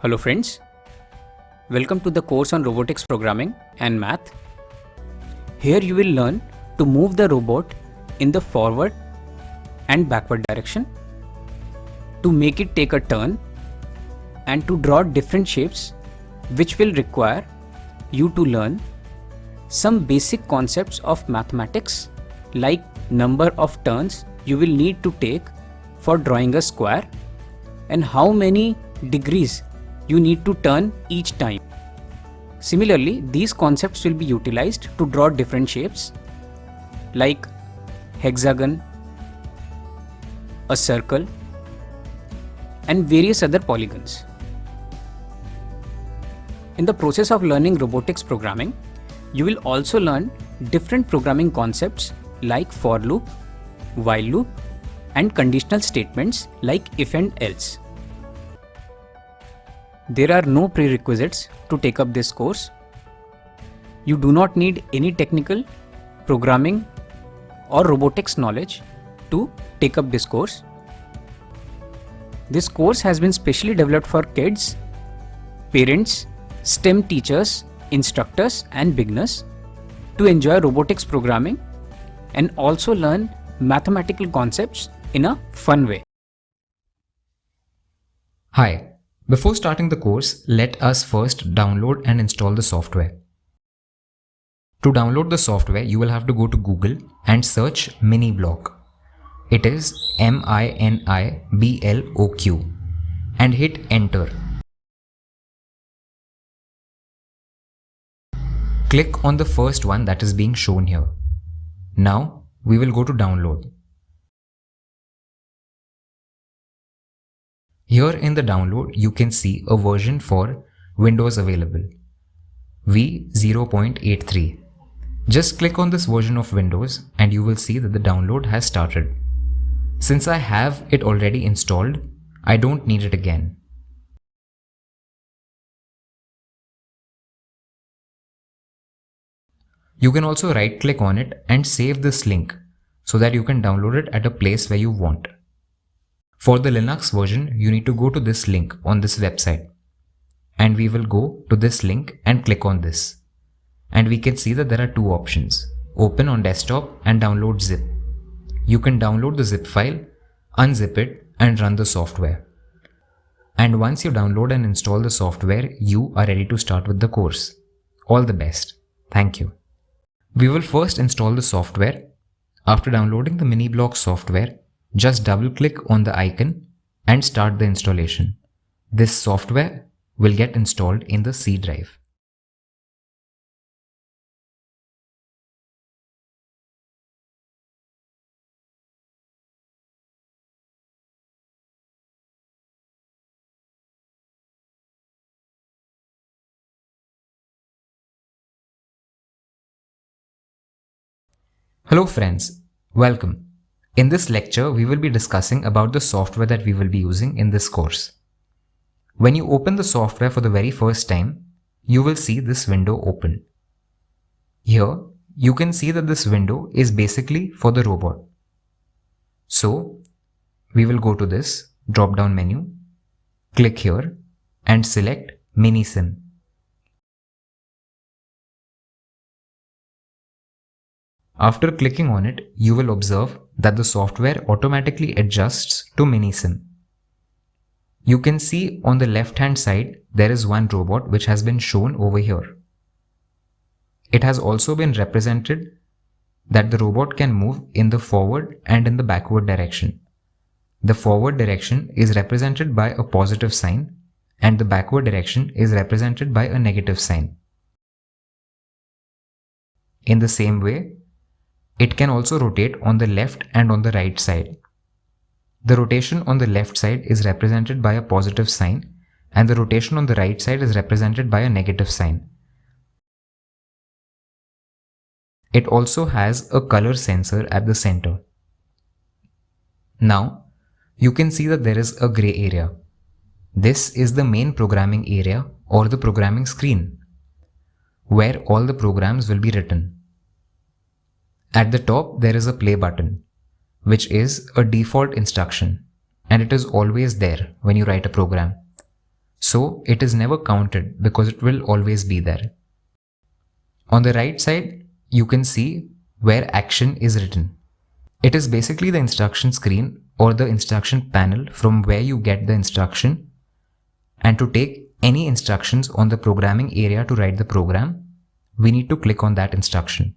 Hello friends, welcome to the course on robotics programming and math. Here you will learn to move the robot in the forward and backward direction, to make it take a turn, and to draw different shapes which will require you to learn some basic concepts of mathematics like number of turns you will need to take for drawing a square and how many degrees you need to turn each time. Similarly, these concepts will be utilized to draw different shapes like hexagon, a circle, and various other polygons. In the process of learning robotics programming, you will also learn different programming concepts like for loop, while loop, and conditional statements like if and else. There are no prerequisites to take up this course. You do not need any technical, programming, or robotics knowledge to take up this course. This course has been specially developed for kids, parents, STEM teachers, instructors, and beginners to enjoy robotics programming and also learn mathematical concepts in a fun way. Hi. Before starting the course, let us first download and install the software. To download the software, you will have to go to Google and search Minibloq. It is MINIBLOQ and hit enter. Click on the first one that is being shown here. Now we will go to download. Here in the download, you can see a version for Windows available, V0.83. Just click on this version of Windows and you will see that the download has started. Since I have it already installed, I don't need it again. You can also right click on it and save this link so that you can download it at a place where you want. For the Linux version, you need to go to this link on this website, and we will go to this link and click on this. And we can see that there are two options: open on desktop and download zip. You can download the zip file, unzip it, and run the software. And once you download and install the software, you are ready to start with the course. All the best. Thank you. We will first install the software. After downloading the Minibloq software, just double-click on the icon and start the installation. This software will get installed in the C drive. Hello friends, welcome. In this lecture, we will be discussing about the software that we will be using in this course. When you open the software for the very first time, you will see this window open. Here, you can see that this window is basically for the robot. So, we will go to this drop-down menu, click here and select MiniSim. After clicking on it, you will observe that the software automatically adjusts to MiniSim. You can see on the left hand side there is one robot which has been shown over here. It has also been represented that the robot can move in the forward and in the backward direction. The forward direction is represented by a positive sign and the backward direction is represented by a negative sign. In the same way, it can also rotate on the left and on the right side. The rotation on the left side is represented by a positive sign and the rotation on the right side is represented by a negative sign. It also has a color sensor at the center. Now, you can see that there is a gray area. This is the main programming area or the programming screen, where all the programs will be written. At the top, there is a play button, which is a default instruction, and it is always there when you write a program. So it is never counted because it will always be there. On the right side, you can see where action is written. It is basically the instruction screen or the instruction panel from where you get the instruction, and to take any instructions on the programming area to write the program, we need to click on that instruction.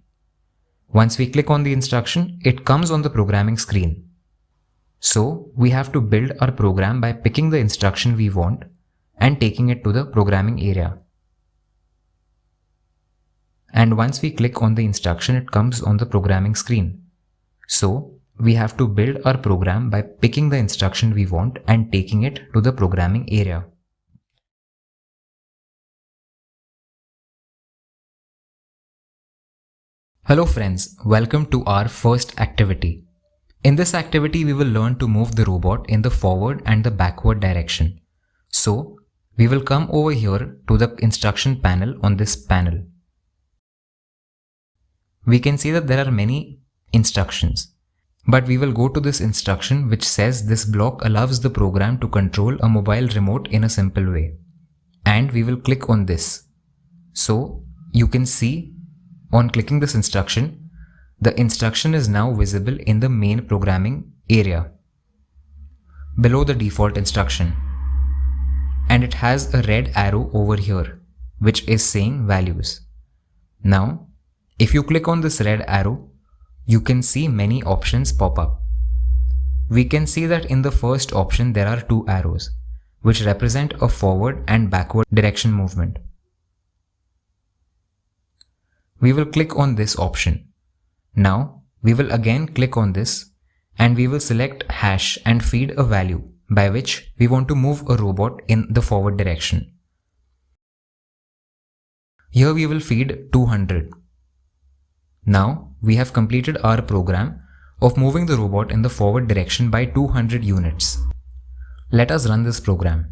Once we click on the instruction, it comes on the programming screen. So we have to build our program by picking the instruction we want and taking it to the programming area. And once we click on the instruction, it comes on the programming screen. So we have to build our program by picking the instruction we want and taking it to the programming area. Hello friends, welcome to our first activity. In this activity, we will learn to move the robot in the forward and the backward direction. So we will come over here to the instruction panel on this panel. We can see that there are many instructions, but we will go to this instruction which says this block allows the program to control a mobile remote in a simple way, and we will click on this. So you can see on clicking this instruction, the instruction is now visible in the main programming area below the default instruction, and it has a red arrow over here which is saying values. Now if you click on this red arrow, you can see many options pop up. We can see that in the first option there are two arrows which represent a forward and backward direction movement. We will click on this option. Now we will again click on this and we will select hash and feed a value by which we want to move a robot in the forward direction. Here we will feed 200. Now we have completed our program of moving the robot in the forward direction by 200 units. Let us run this program.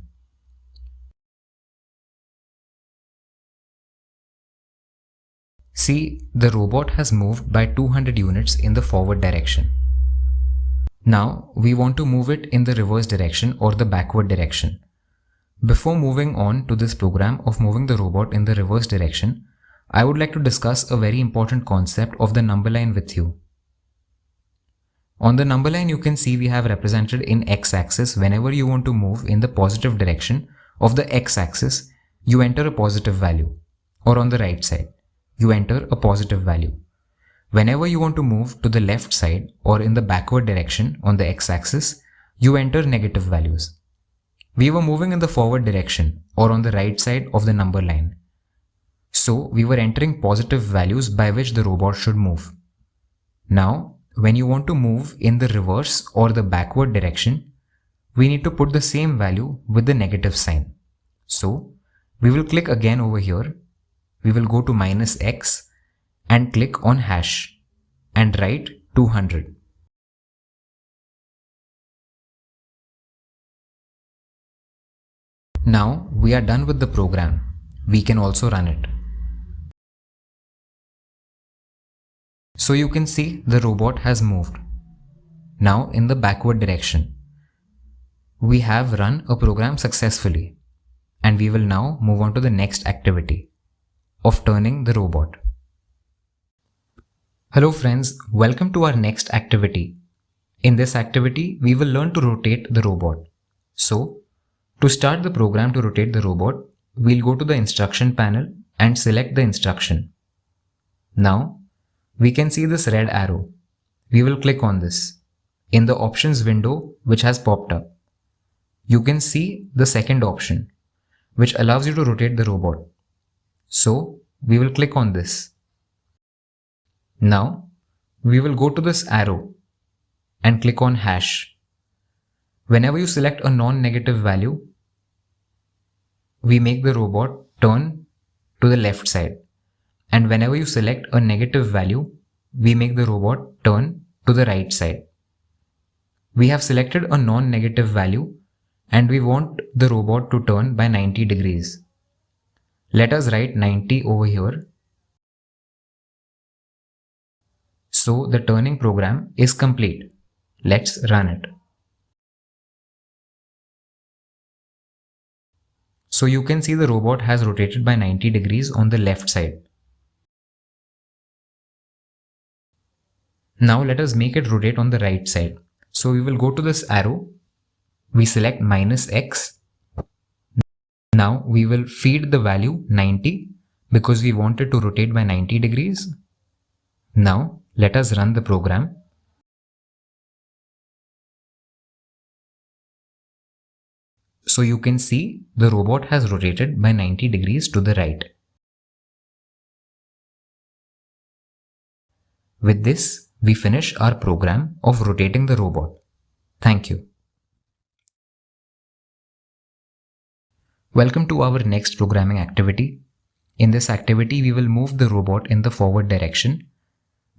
See, the robot has moved by 200 units in the forward direction. Now we want to move it in the reverse direction or the backward direction. Before moving on to this program of moving the robot in the reverse direction, I would like to discuss a very important concept of the number line with you. On the number line, you can see we have represented in x-axis whenever you want to move in the positive direction of the x-axis, you enter a positive value, or on the right side, you enter a positive value. Whenever you want to move to the left side or in the backward direction on the x-axis, you enter negative values. We were moving in the forward direction or on the right side of the number line. So we were entering positive values by which the robot should move. Now, when you want to move in the reverse or the backward direction, we need to put the same value with the negative sign. So we will click again over here. We will go to -x and click on hash and write 200. Now we are done with the program. We can also run it. So you can see the robot has moved. Now in the backward direction. We have run a program successfully, and we will now move on to the next activity of turning the robot. Hello friends, welcome to our next activity. In this activity, we will learn to rotate the robot. So, to start the program to rotate the robot, we'll go to the instruction panel and select the instruction. Now, we can see this red arrow. We will click on this. In the options window which has popped up, you can see the second option which allows you to rotate the robot. So we will click on this. Now we will go to this arrow and click on hash. Whenever you select a non-negative value, we make the robot turn to the left side. And whenever you select a negative value, we make the robot turn to the right side. We have selected a non-negative value and we want the robot to turn by 90 degrees. Let us write 90 over here. So the turning program is complete. Let's run it. So you can see the robot has rotated by 90 degrees on the left side. Now let us make it rotate on the right side. So we will go to this arrow, we select -x. Now we will feed the value 90 because we want it to rotate by 90 degrees. Now let us run the program. So you can see the robot has rotated by 90 degrees to the right. With this, we finish our program of rotating the robot. Thank you. Welcome to our next programming activity. In this activity, we will move the robot in the forward direction.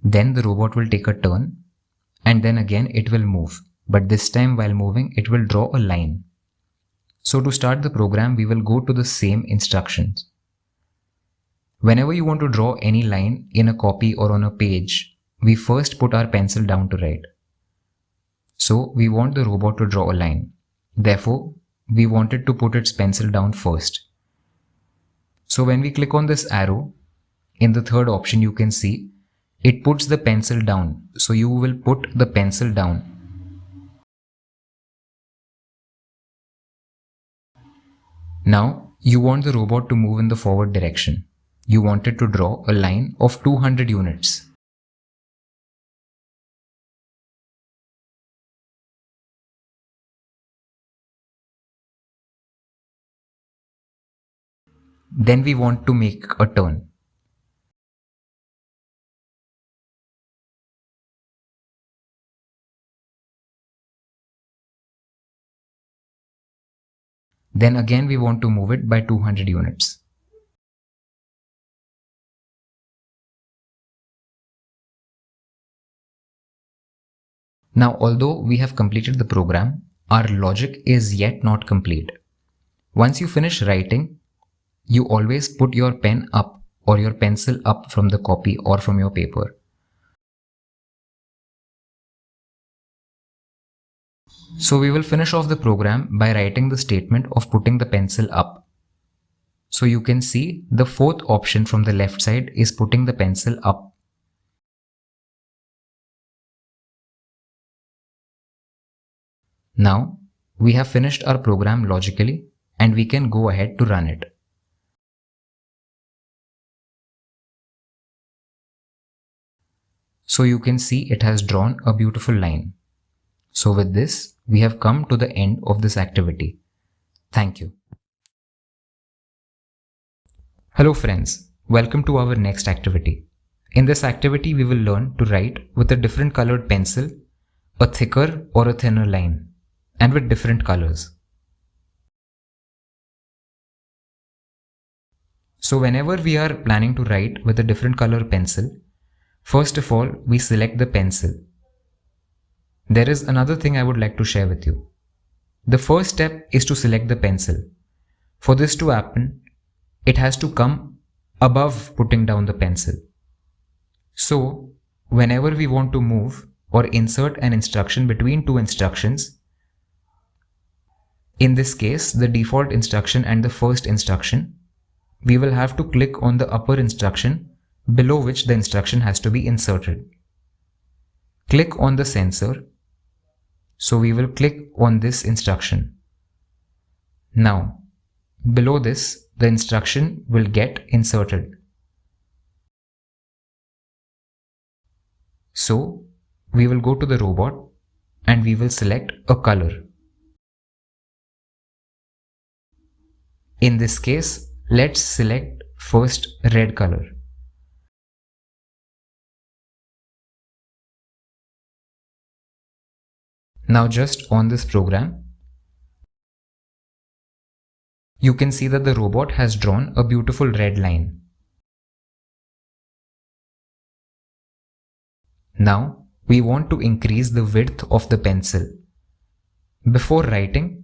Then the robot will take a turn and then again it will move. But this time while moving, it will draw a line. So to start the program, we will go to the same instructions. Whenever you want to draw any line in a copy or on a page, we first put our pencil down to write. So we want the robot to draw a line. Therefore, we wanted to put its pencil down first. So when we click on this arrow, in the third option you can see, it puts the pencil down. So you will put the pencil down. Now, you want the robot to move in the forward direction. You want it to draw a line of 200 units. Then we want to make a turn. Then again we want to move it by 200 units. Now, although we have completed the program, our logic is yet not complete. Once you finish writing, you always put your pen up or your pencil up from the copy or from your paper. So we will finish off the program by writing the statement of putting the pencil up. So you can see the fourth option from the left side is putting the pencil up. Now we have finished our program logically and we can go ahead to run it. So you can see it has drawn a beautiful line. So with this, we have come to the end of this activity. Thank you. Hello friends, welcome to our next activity. In this activity, we will learn to write with a different colored pencil, a thicker or a thinner line, and with different colors. So whenever we are planning to write with a different color pencil, first of all, we select the pencil. There is another thing I would like to share with you. The first step is to select the pencil. For this to happen, it has to come above putting down the pencil. So, whenever we want to move or insert an instruction between two instructions, in this case, the default instruction and the first instruction, we will have to click on the upper instruction below which the instruction has to be inserted. Click on the sensor. So we will click on this instruction. Now, below this, the instruction will get inserted. So we will go to the robot and we will select a color. In this case, let's select first red color. Now just on this program, you can see that the robot has drawn a beautiful red line. Now we want to increase the width of the pencil. Before writing,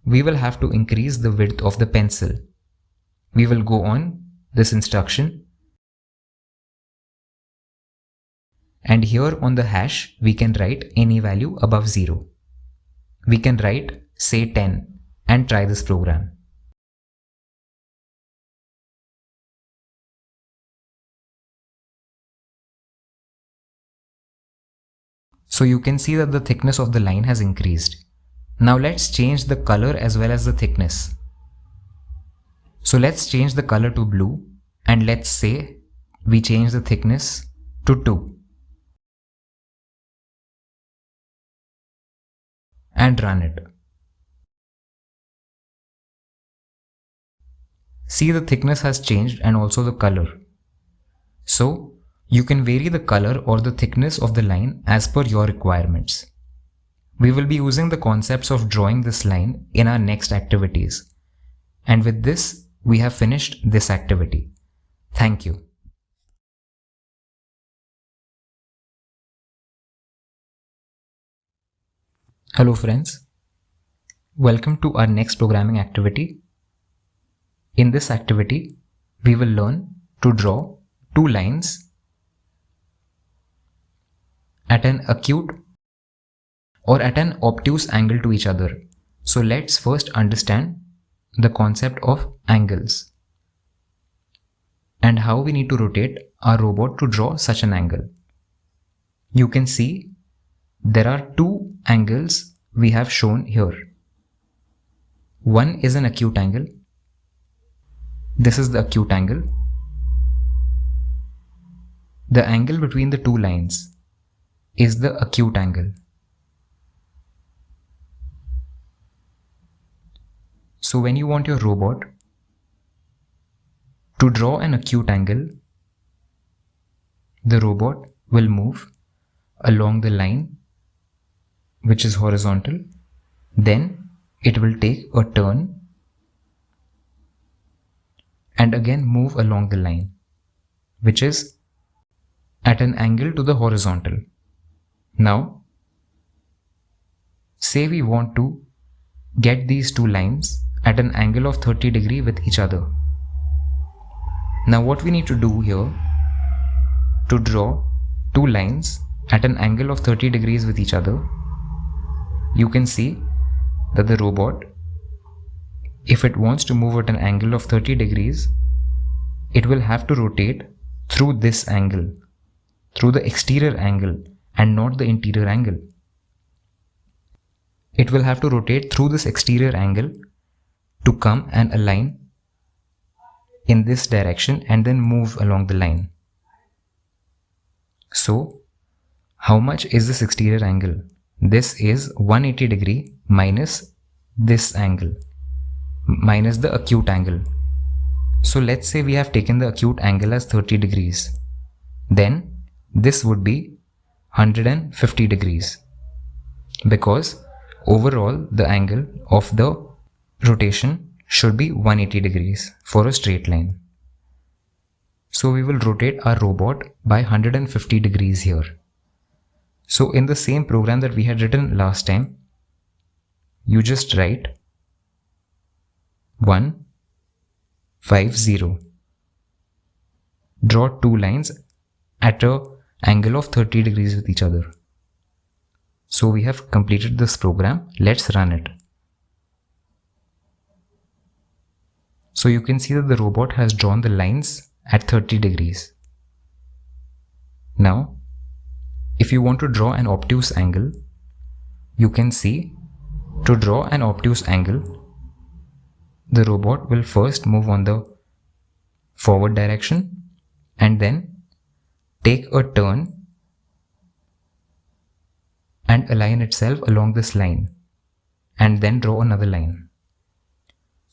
we will have to increase the width of the pencil. We will go on this instruction. And here on the hash, we can write any value above 0. We can write say 10 and try this program. So you can see that the thickness of the line has increased. Now let's change the color as well as the thickness. So let's change the color to blue, and let's say we change the thickness to 2. And run it. See, the thickness has changed and also the color. So you can vary the color or the thickness of the line as per your requirements. We will be using the concepts of drawing this line in our next activities. And with this, we have finished this activity. Thank you. Hello friends. Welcome to our next programming activity. In this activity, we will learn to draw two lines at an acute or at an obtuse angle to each other. So let's first understand the concept of angles and how we need to rotate our robot to draw such an angle. You can see there are two angles we have shown here. One is an acute angle. This is the acute angle. The angle between the two lines is the acute angle. So when you want your robot to draw an acute angle, the robot will move along the line which is horizontal. Then it will take a turn and again move along the line which is at an angle to the horizontal. Now, say we want to get these two lines at an angle of 30 degrees with each other. Now what we need to do here to draw two lines at an angle of 30 degrees with each other, you can see that the robot, if it wants to move at an angle of 30 degrees, it will have to rotate through this angle, through the exterior angle and not the interior angle. It will have to rotate through this exterior angle to come and align in this direction and then move along the line. So, how much is this exterior angle? This is 180 degree minus this angle, minus the acute angle. So let's say we have taken the acute angle as 30 degrees. Then this would be 150 degrees, because overall the angle of the rotation should be 180 degrees for a straight line. So we will rotate our robot by 150 degrees here. So in the same program that we had written last time, you just write 150. Draw two lines at an angle of 30 degrees with each other. So we have completed this program. Let's run it. So you can see that the robot has drawn the lines at 30 degrees. Now, if you want to draw an obtuse angle, you can see to draw an obtuse angle, the robot will first move on the forward direction and then take a turn and align itself along this line and then draw another line.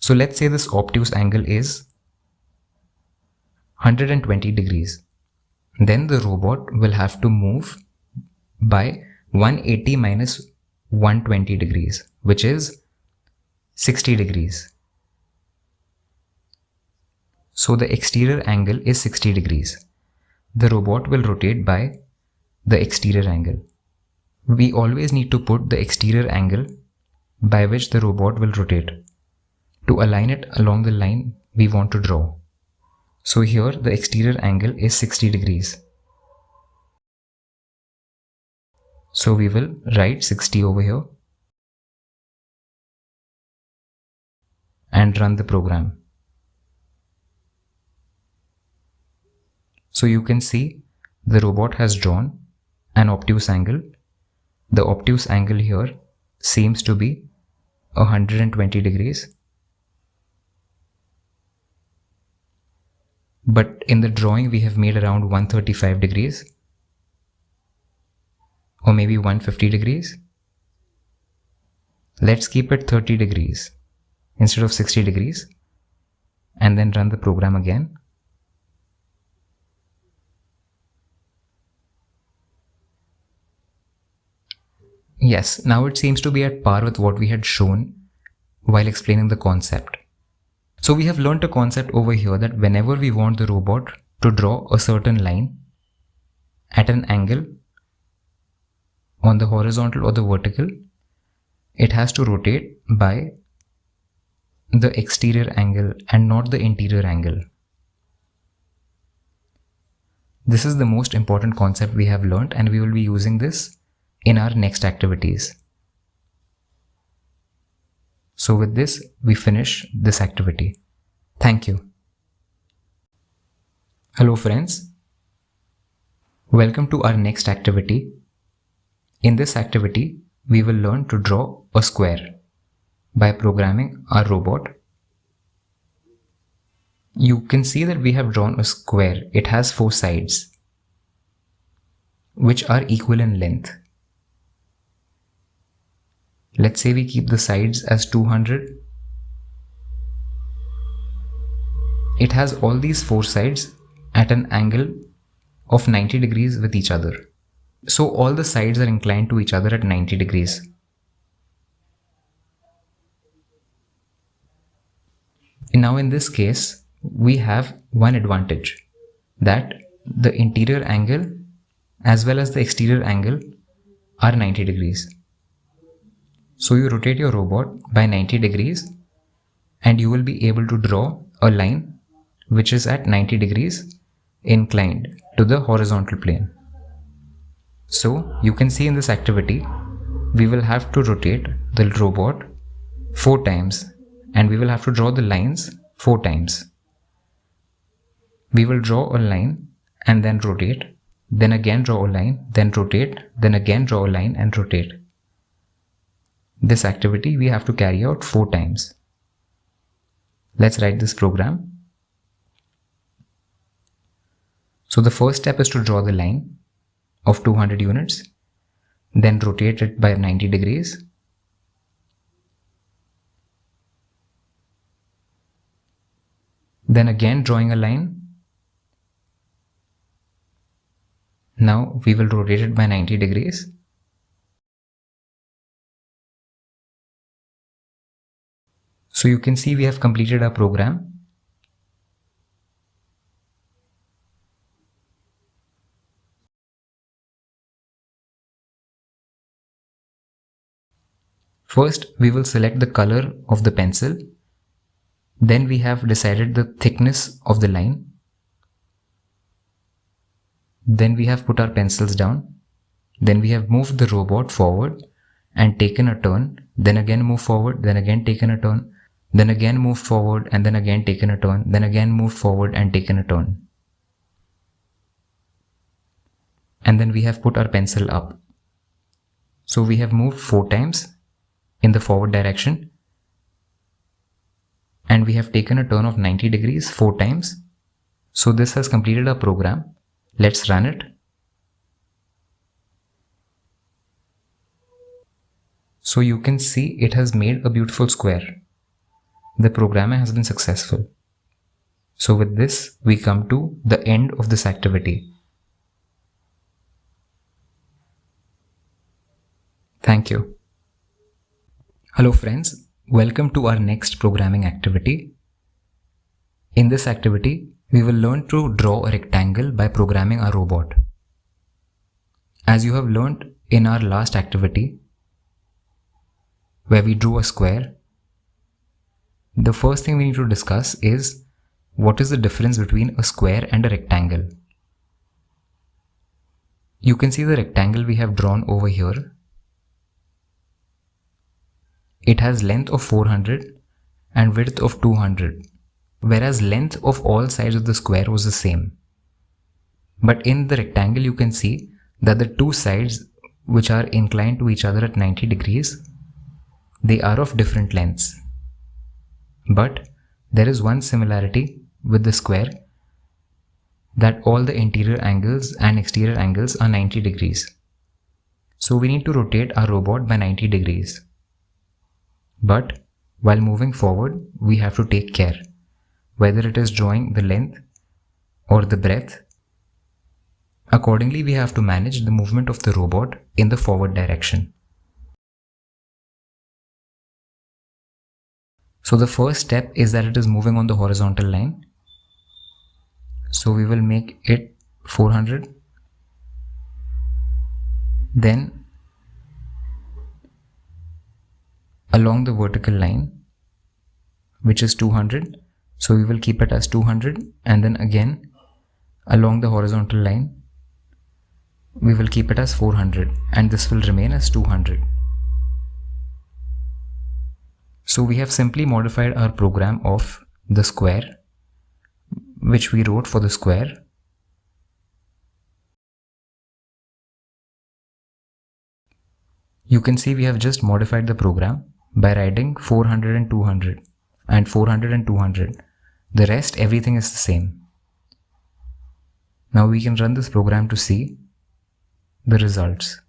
So let's say this obtuse angle is 120 degrees. Then the robot will have to move by 180 minus 120 degrees, which is 60 degrees. So the exterior angle is 60 degrees. The robot will rotate by the exterior angle. We always need to put the exterior angle by which the robot will rotate to align it along the line we want to draw. So here the exterior angle is 60 degrees. So we will write 60 over here and run the program. So you can see the robot has drawn an obtuse angle the obtuse angle here seems to be 120 degrees. But in the drawing we have made around 135 degrees or maybe 150 degrees. Let's keep it 30 degrees instead of 60 degrees and then run the program again. Yes, now it seems to be at par with what we had shown while explaining the concept. So we have learnt a concept over here that whenever we want the robot to draw a certain line at an angle on the horizontal or the vertical, it has to rotate by the exterior angle and not the interior angle. This is the most important concept we have learnt, and we will be using this in our next activities. So with this, we finish this activity. Thank you. Hello friends. Welcome to our next activity. In this activity, we will learn to draw a square by programming our robot. You can see that we have drawn a square. It has 4 sides, which are equal in length. Let's say we keep the sides as 200. It has all these 4 sides at an angle of 90 degrees with each other. So all the sides are inclined to each other at 90 degrees. Now in this case, we have one advantage, that the interior angle as well as the exterior angle are 90 degrees. So you rotate your robot by 90 degrees and you will be able to draw a line which is at 90 degrees inclined to the horizontal plane. So you can see in this activity, we will have to rotate the robot 4 times and we will have to draw the lines 4 times. We will draw a line and then rotate, then again draw a line, then rotate, then again draw a line and rotate. This activity we have to carry out 4 times. Let's write this program. So the first step is to draw the line of 200 units, then rotate it by 90 degrees. Then again drawing a line. Now we will rotate it by 90 degrees. So you can see we have completed our program. First, we will select the color of the pencil. Then we have decided the thickness of the line. Then we have put our pencils down. Then we have moved the robot forward and taken a turn. Then again move forward, then again taken a turn. Then again move forward and then again taken a turn. Then again move forward and taken a turn. And then we have put our pencil up. So we have moved 4 times in the forward direction. And we have taken a turn of 90 degrees 4 times. So this has completed our program. Let's run it. So you can see it has made a beautiful square. The programming has been successful. So with this, we come to the end of this activity. Thank you. Hello friends, welcome to our next programming activity. In this activity, we will learn to draw a rectangle by programming our robot. As you have learned in our last activity, where we drew a square, the first thing we need to discuss is what is the difference between a square and a rectangle. You can see the rectangle we have drawn over here. It has length of 400 and width of 200, whereas length of all sides of the square was the same. But in the rectangle you can see that the 2 sides which are inclined to each other at 90 degrees, they are of different lengths. But there is one similarity with the square, that all the interior angles and exterior angles are 90 degrees. So we need to rotate our robot by 90 degrees. But while moving forward, we have to take care, whether it is drawing the length or the breadth. Accordingly, we have to manage the movement of the robot in the forward direction. So the first step is that it is moving on the horizontal line. So we will make it 400. Then along the vertical line, which is 200. So we will keep it as 200, and then again along the horizontal line, we will keep it as 400, and this will remain as 200. So we have simply modified our program of the square, which we wrote for the square. You can see we have just modified the program by writing 400 and 200 and 400 and 200. The rest, everything is the same. Now we can run this program to see the results.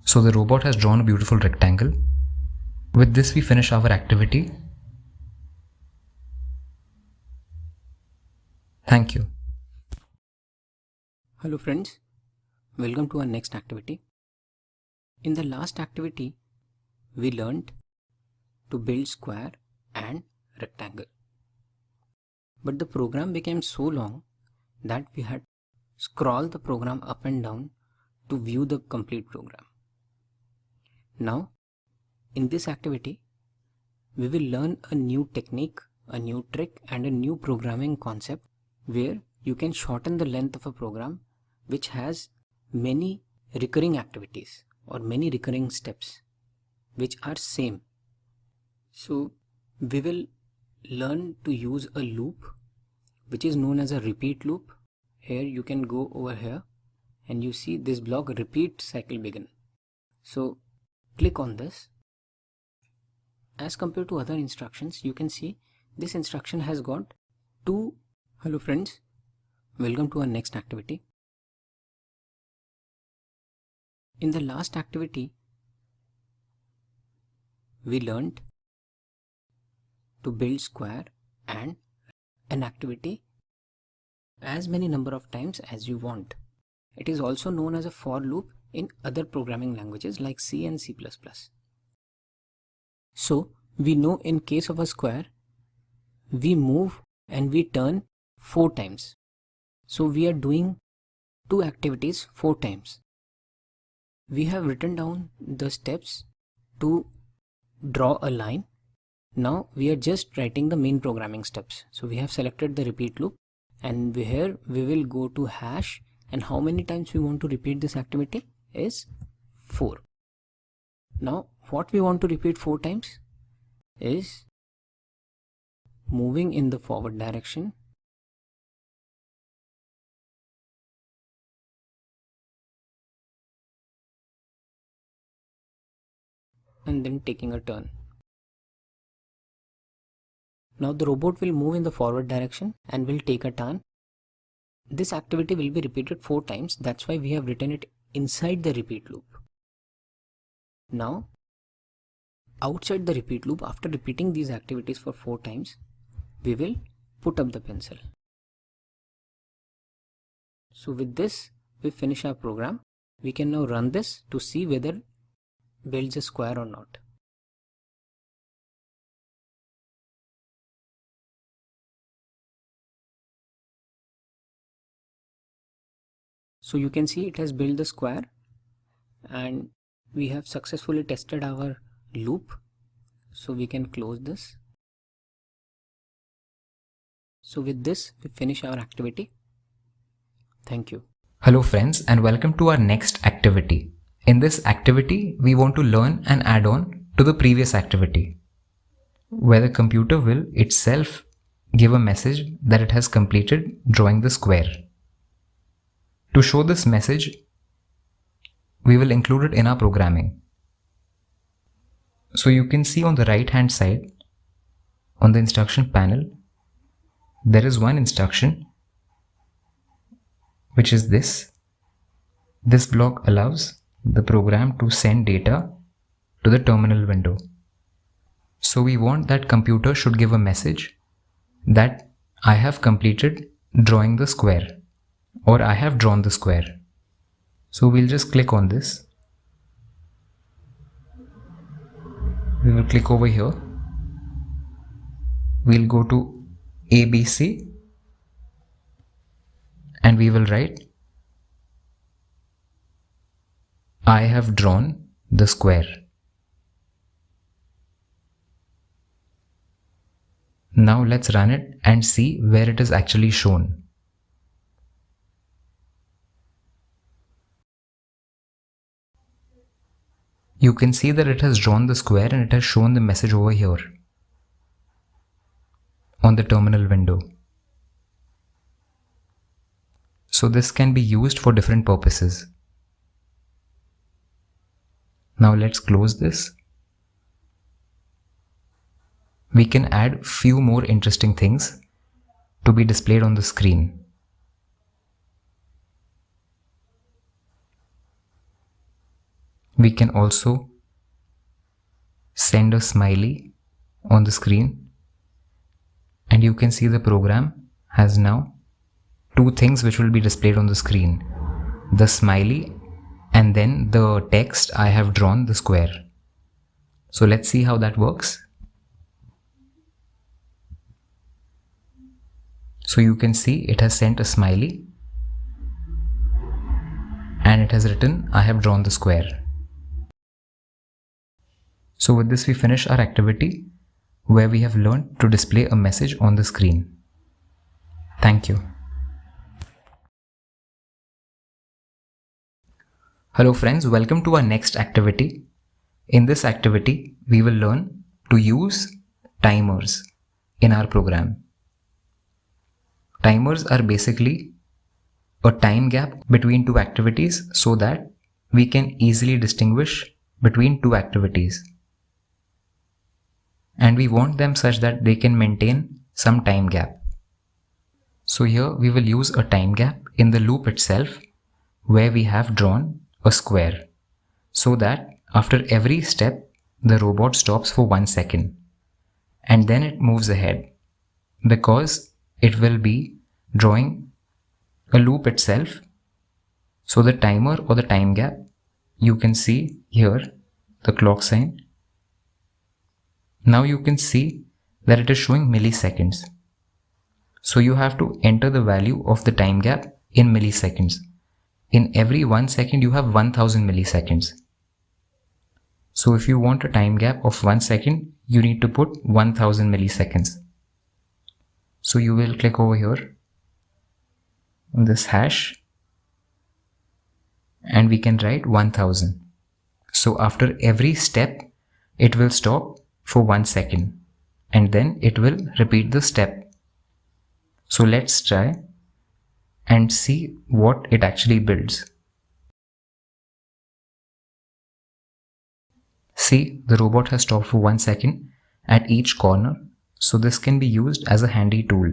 So the robot has drawn a beautiful rectangle. With this we finish our activity. Thank you. Hello friends, welcome to our next activity. In the last activity, we learned to build square and rectangle. But the program became so long that we had to scroll the program up and down to view the complete program. Now, in this activity, we will learn a new technique, a new trick, and a new programming concept where you can shorten the length of a program which has many recurring activities or many recurring steps which are same. So we will learn to use a loop which is known as a repeat loop. Here you can go over here and you see this block repeat cycle begin. So click on this. As compared to other instructions, you can see this instruction has got two. Hello friends, welcome to our next activity. In the last activity, we learned to build square and an activity as many number of times as you want. It is also known as a for loop in other programming languages like C and C++. So we know in case of a square, we move and we turn 4 times. So we are doing two activities 4 times. We have written down the steps to draw a line. Now we are just writing the main programming steps. So we have selected the repeat loop, and here we will go to hash, and how many times we want to repeat this activity is 4. Now what we want to repeat 4 times is moving in the forward direction, and then taking a turn. Now the robot will move in the forward direction and will take a turn. This activity will be repeated 4 times. That's why we have written it inside the repeat loop. Now outside the repeat loop, after repeating these activities for 4 times, we will put up the pencil. So with this we finish our program. We can now run this to see whether builds a square or not. So you can see it has built the square, and we have successfully tested our loop. So we can close this. So with this we finish our activity. Thank you. Hello friends, and welcome to our next activity. In this activity, we want to learn and add on to the previous activity. where the computer will itself give a message that it has completed drawing the square. To show this message, we will include it in our programming. So you can see on the right hand side, on the instruction panel, there is one instruction, which is this. This block allows the program to send data to the terminal window. So we want that computer should give a message that I have completed drawing the square, or I have drawn the square. So we'll just click on this. We will click over here. We'll go to ABC and we will write I have drawn the square. Now let's run it and see where it is actually shown. You can see that it has drawn the square and it has shown the message over here on the terminal window. So this can be used for different purposes. Now let's close this. We can add few more interesting things to be displayed on the screen. We can also send a smiley on the screen, and you can see the program has now two things which will be displayed on the screen: the smiley and then the text I have drawn the square. So let's see how that works. So you can see it has sent a smiley and it has written I have drawn the square. So with this we finish our activity where we have learned to display a message on the screen. Thank you. Hello friends, welcome to our next activity. In this activity, we will learn to use timers in our program. Timers are basically a time gap between two activities so that we can easily distinguish between two activities. And we want them such that they can maintain some time gap. So here we will use a time gap in the loop itself where we have drawn a square so that after every step the robot stops for 1 second and then it moves ahead, because it will be drawing a loop itself. So the timer or the time gap, you can see here the clock sign. Now you can see that it is showing milliseconds. So you have to enter the value of the time gap in milliseconds. In every 1 second you have 1000 milliseconds. So if you want a time gap of 1 second, you need to put 1000 milliseconds. So you will click over here on this hash and we can write 1000. So after every step, it will stop for 1 second and then it will repeat the step. So let's try and see what it actually builds. See, the robot has stopped for 1 second at each corner. So this can be used as a handy tool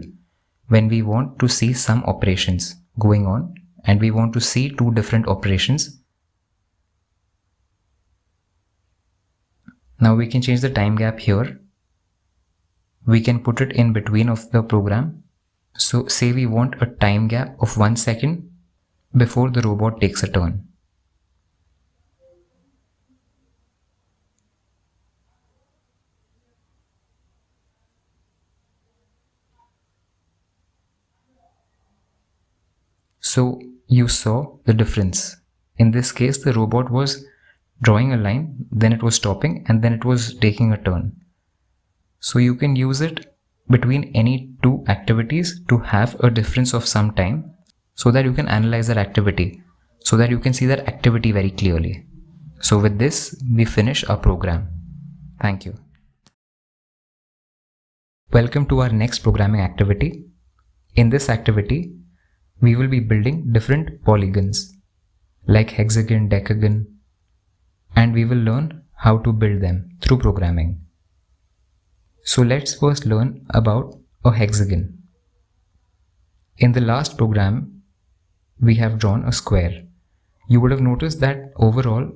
when we want to see some operations going on and we want to see two different operations. Now we can change the time gap here. We can put it in between of the program. So say we want a time gap of 1 second before the robot takes a turn. So you saw the difference. In this case, the robot was drawing a line, then it was stopping, and then it was taking a turn. So you can use it between any two activities to have a difference of some time so that you can analyze that activity, so that you can see that activity very clearly. So with this, we finish our program. Thank you. Welcome to our next programming activity. In this activity, we will be building different polygons like hexagon, decagon, and we will learn how to build them through programming. So let's first learn about a hexagon. In the last program, we have drawn a square. You would have noticed that overall,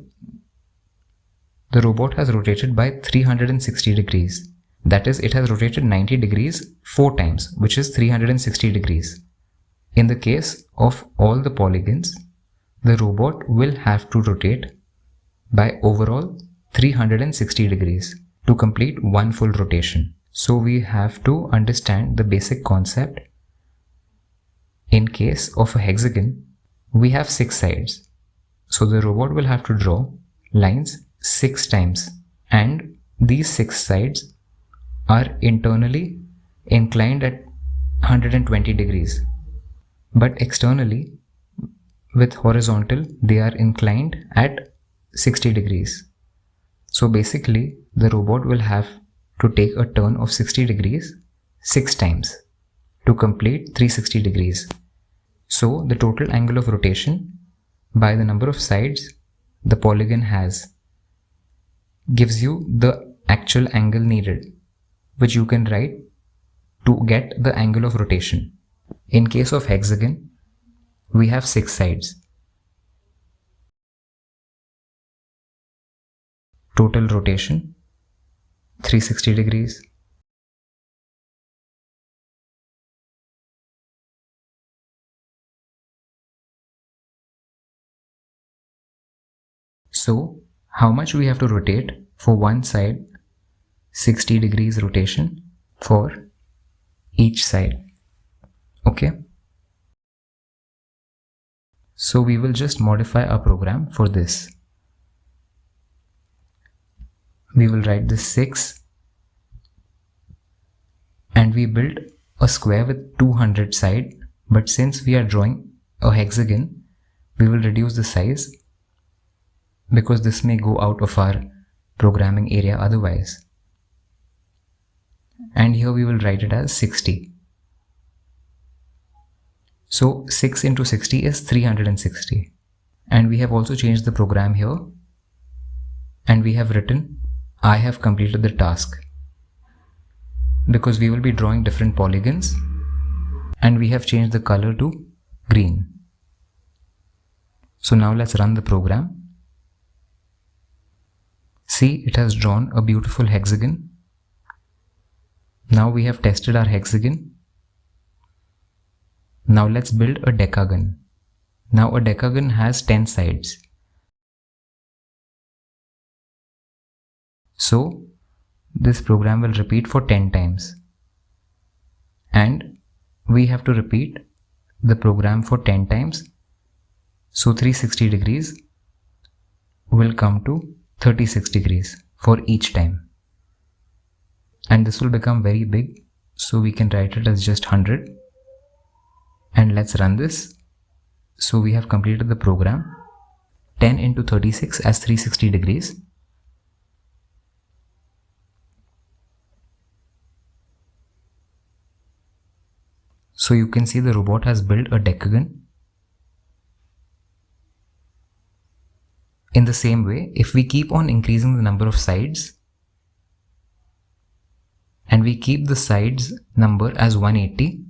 the robot has rotated by 360 degrees. That is, it has rotated 90 degrees 4 times, which is 360 degrees. In the case of all the polygons, the robot will have to rotate by overall 360 degrees to complete one full rotation. So we have to understand the basic concept. In case of a hexagon, we have 6 sides. So the robot will have to draw lines 6 times, and these 6 sides are internally inclined at 120 degrees, but externally with horizontal they are inclined at 60 degrees. So basically the robot will have to take a turn of 60 degrees 6 times to complete 360 degrees. So the total angle of rotation by the number of sides the polygon has gives you the actual angle needed, which you can write to get the angle of rotation. In case of hexagon, we have 6 sides. Total rotation 360 degrees. So, how much we have to rotate for one side? 60 degrees rotation for each side. Okay. So we will just modify our program for this. We will write this 6 and we build a square with 200 sides, but since we are drawing a hexagon, we will reduce the size because this may go out of our programming area otherwise. And here we will write it as 60. So 6 into 60 is 360. And we have also changed the program here. And we have written, I have completed the task. Because we will be drawing different polygons. And we have changed the color to green. So now let's run the program. See, it has drawn a beautiful hexagon. Now we have tested our hexagon. Now let's build a decagon. Now a decagon has 10 sides. So this program will repeat for 10 times. And we have to repeat the program for 10 times. So 360 degrees will come to 36 degrees for each time. And this will become very big, so we can write it as just 100. And let's run this. So we have completed the program. 10 into 36 as 360 degrees. So you can see the robot has built a decagon. In the same way, if we keep on increasing the number of sides, and we keep the sides number as 180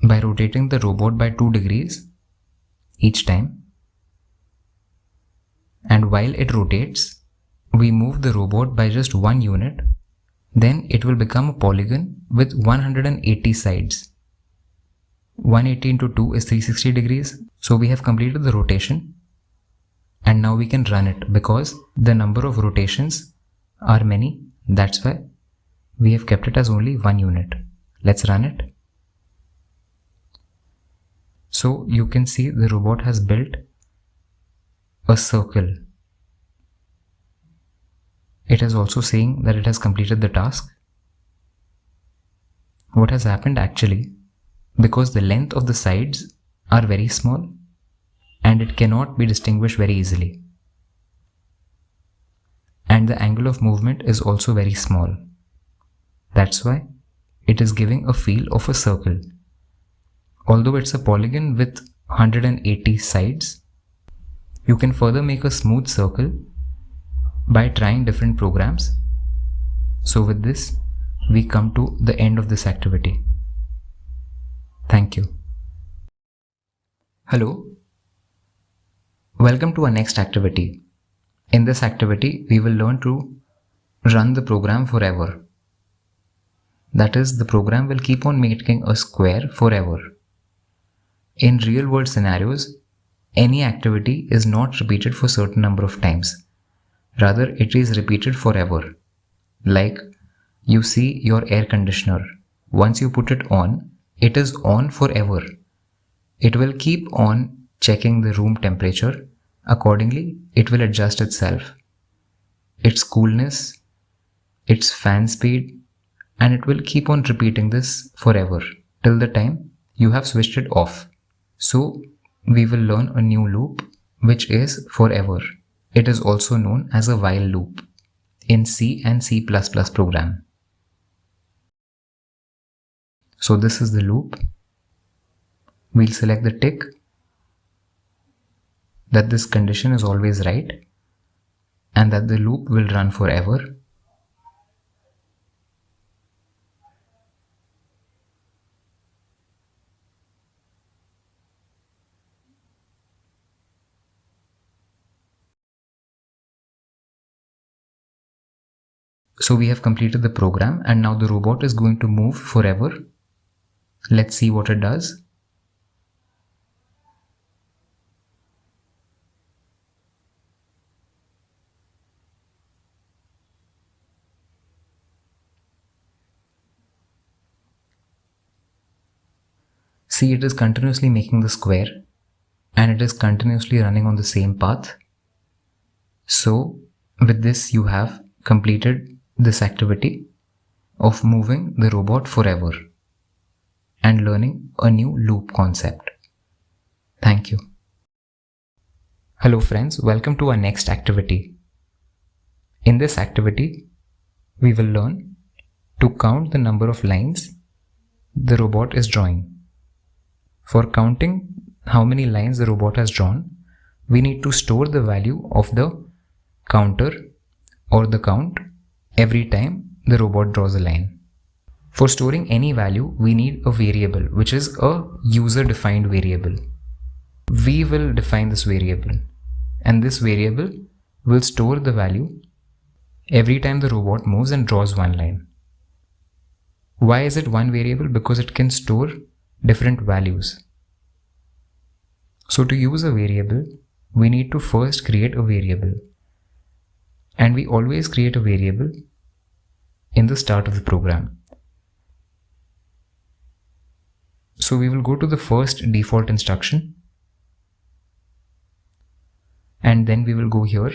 by rotating the robot by 2 degrees each time, and while it rotates, we move the robot by just 1 unit, then it will become a polygon with 180 sides. 180 into 2 is 360 degrees. So we have completed the rotation and now we can run it because the number of rotations are many. That's why we have kept it as only 1 unit. Let's run it. So you can see the robot has built a circle. It is also saying that it has completed the task. What has happened actually, because the length of the sides are very small and it cannot be distinguished very easily. And the angle of movement is also very small. That's why it is giving a feel of a circle. Although it's a polygon with 180 sides, you can further make a smooth circle by trying different programs. So with this, we come to the end of this activity. Thank you. Hello. Welcome to our next activity. In this activity, we will learn to run the program forever. That is, the program will keep on making a square forever. In real world scenarios, any activity is not repeated for a certain number of times. Rather, it is repeated forever. Like, you see your air conditioner. Once you put it on, it is on forever. It will keep on checking the room temperature. Accordingly, it will adjust itself, its coolness, its fan speed, and it will keep on repeating this forever till the time you have switched it off. So we will learn a new loop which is forever. It is also known as a while loop in C and C++ program. So this is the loop. We'll select the tick that this condition is always right and that the loop will run forever. So we have completed the program and now the robot is going to move forever. Let's see what it does. See, it is continuously making the square and it is continuously running on the same path. So with this you have completed this activity of moving the robot forever and learning a new loop concept. Thank you. Hello friends, welcome to our next activity. In this activity, we will learn to count the number of lines the robot is drawing. For counting how many lines the robot has drawn, we need to store the value of the counter or the count every time the robot draws a line. For storing any value, we need a variable, which is a user-defined variable. We will define this variable, and this variable will store the value every time the robot moves and draws one line. Why is it one variable? Because it can store different values. So to use a variable, we need to first create a variable. And we always create a variable in the start of the program. So we will go to the first default instruction. And then we will go here.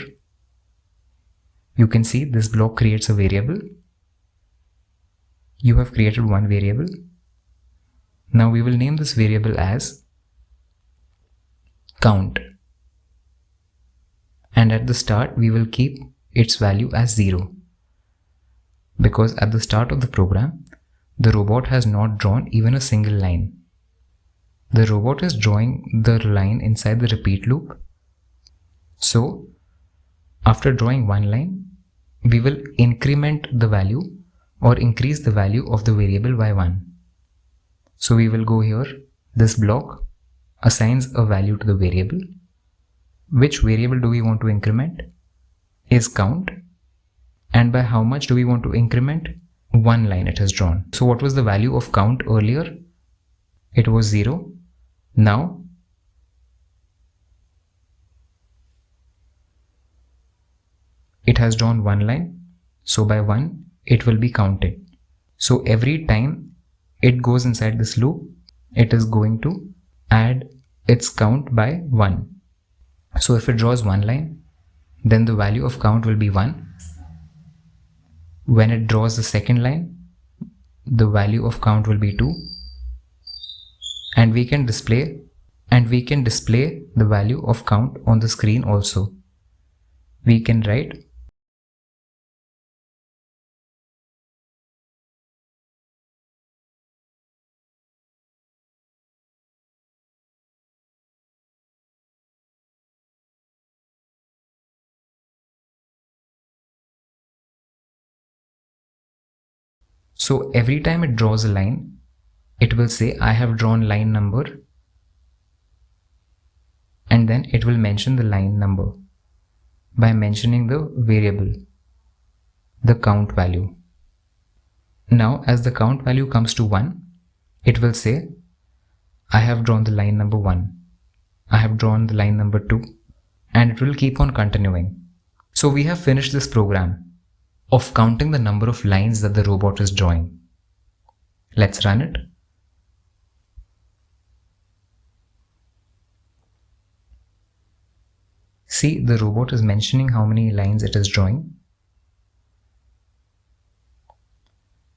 You can see this block creates a variable. You have created one variable. Now we will name this variable as count. And at the start, we will keep its value as 0. Because at the start of the program, the robot has not drawn even a single line. The robot is drawing the line inside the repeat loop. So, after drawing one line, we will increment the value or increase the value of the variable by 1. So we will go here, this block assigns a value to the variable. Which variable do we want to increment? Is count. And by how much do we want to increment? One line it has drawn. So what was the value of count earlier? It was 0. Now it has drawn one line. So by 1 it will be counted. So every time it goes inside this loop, it is going to add its count by 1. So if it draws one line, then the value of count will be 1. When it draws the second line, the value of count will be 2. And we can display the value of count on the screen also. We can write So every time it draws a line, it will say I have drawn line number, and then it will mention the line number by mentioning the variable, the count value. Now as the count value comes to 1, it will say I have drawn the line number 1, I have drawn the line number 2, and it will keep on continuing. So we have finished this program of counting the number of lines that the robot is drawing. Let's run it. See, the robot is mentioning how many lines it is drawing.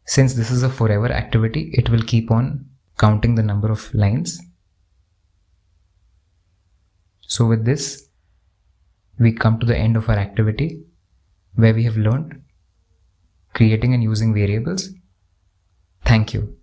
Since this is a forever activity, it will keep on counting the number of lines. So with this, we come to the end of our activity where we have learned creating and using variables. Thank you.